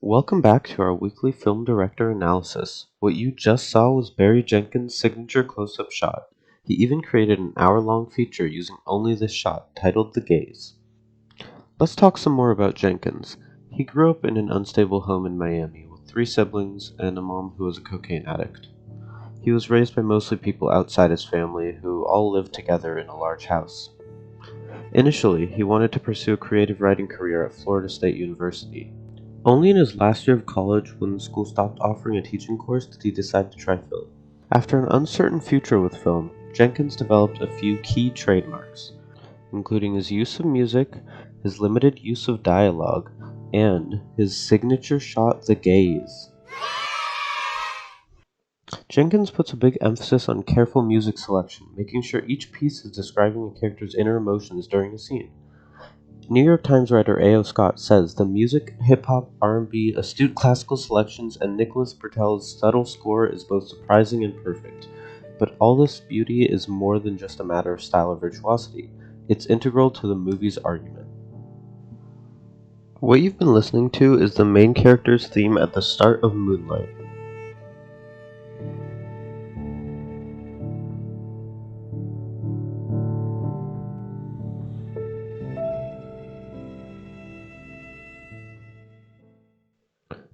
Welcome back to our weekly film director analysis. What you just saw was Barry Jenkins' signature close-up shot. He even created an hour-long feature using only this shot, titled The Gaze. Let's talk some more about Jenkins. He grew up in an unstable home in Miami with three siblings and a mom who was a cocaine addict. He was raised by mostly people outside his family who all lived together in a large house. Initially, he wanted to pursue a creative writing career at Florida State University. Only in his last year of college, when the school stopped offering a teaching course, did he decide to try film. After an uncertain future with film, Jenkins developed a few key trademarks, including his use of music, his limited use of dialogue, and his signature shot, The Gaze. Jenkins puts a big emphasis on careful music selection, making sure each piece is describing a character's inner emotions during a scene. New York Times writer A.O. Scott says the music, hip-hop, R&B, astute classical selections, and Nicholas Britell's subtle score is both surprising and perfect. But all this beauty is more than just a matter of style or virtuosity. It's integral to the movie's argument. What you've been listening to is the main character's theme at the start of Moonlight.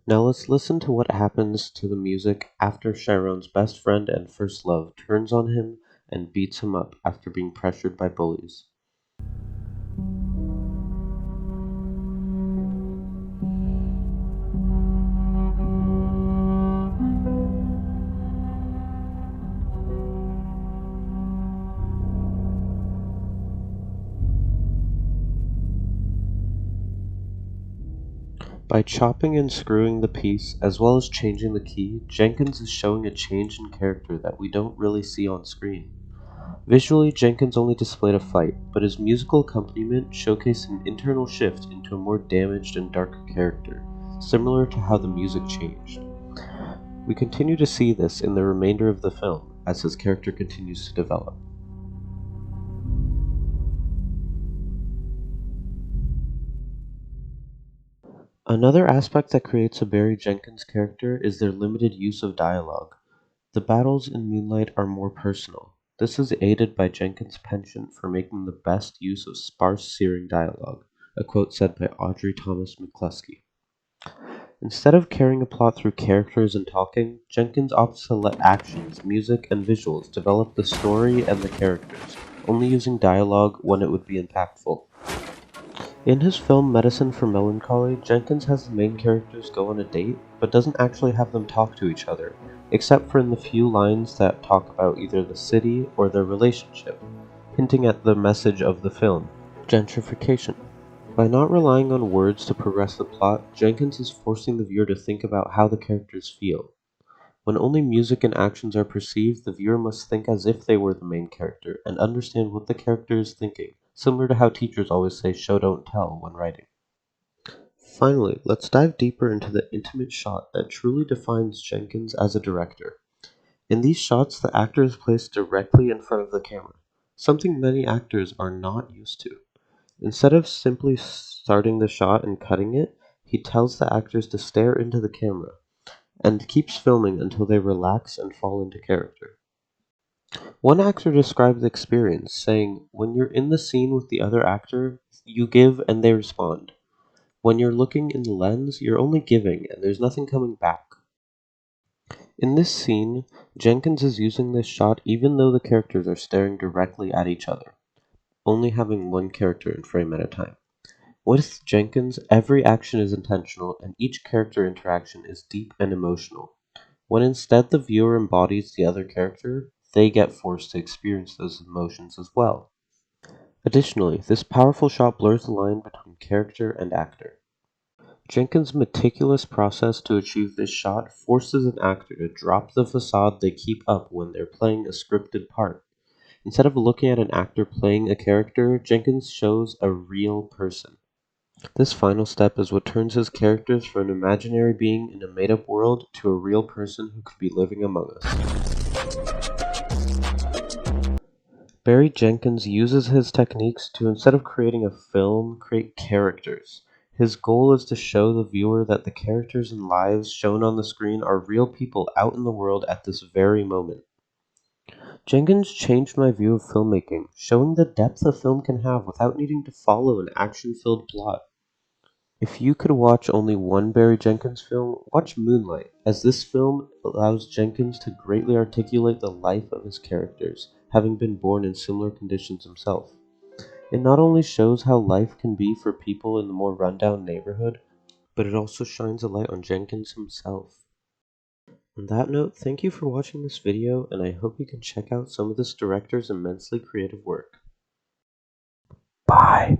Now let's listen to what happens to the music after Chiron's best friend and first love turns on him and beats him up after being pressured by bullies. By chopping and screwing the piece, as well as changing the key, Jenkins is showing a change in character that we don't really see on screen. Visually, Jenkins only displayed a fight, but his musical accompaniment showcased an internal shift into a more damaged and darker character, similar to how the music changed. We continue to see this in the remainder of the film, as his character continues to develop. Another aspect that creates a Barry Jenkins character is their limited use of dialogue. The battles in Moonlight are more personal. This is aided by Jenkins' penchant for making the best use of sparse, searing dialogue, a quote said by Audrey Thomas McCluskey. Instead of carrying a plot through characters and talking, Jenkins opts to let actions, music, and visuals develop the story and the characters, only using dialogue when it would be impactful. In his film Medicine for Melancholy, Jenkins has the main characters go on a date, but doesn't actually have them talk to each other, except for in the few lines that talk about either the city or their relationship, hinting at the message of the film, gentrification. By not relying on words to progress the plot, Jenkins is forcing the viewer to think about how the characters feel. When only music and actions are perceived, the viewer must think as if they were the main character and understand what the character is thinking, similar to how teachers always say show don't tell when writing. Finally, let's dive deeper into the intimate shot that truly defines Jenkins as a director. In these shots, the actor is placed directly in front of the camera, something many actors are not used to. Instead of simply starting the shot and cutting it, he tells the actors to stare into the camera, and keeps filming until they relax and fall into character. One actor described the experience, saying, "When you're in the scene with the other actor, you give and they respond. When you're looking in the lens, you're only giving and there's nothing coming back." In this scene, Jenkins is using this shot even though the characters are staring directly at each other, only having one character in frame at a time. With Jenkins, every action is intentional and each character interaction is deep and emotional. When instead the viewer embodies the other character, they get forced to experience those emotions as well. Additionally, this powerful shot blurs the line between character and actor. Jenkins' meticulous process to achieve this shot forces an actor to drop the facade they keep up when they're playing a scripted part. Instead of looking at an actor playing a character, Jenkins shows a real person. This final step is what turns his characters from an imaginary being in a made-up world to a real person who could be living among us. Barry Jenkins uses his techniques to, instead of creating a film, create characters. His goal is to show the viewer that the characters and lives shown on the screen are real people out in the world at this very moment. Jenkins changed my view of filmmaking, showing the depth a film can have without needing to follow an action-filled plot. If you could watch only one Barry Jenkins film, watch Moonlight, as this film allows Jenkins to greatly articulate the life of his characters, having been born in similar conditions himself. It not only shows how life can be for people in the more rundown neighborhood, but it also shines a light on Jenkins himself. On that note, thank you for watching this video, and I hope you can check out some of this director's immensely creative work. Bye!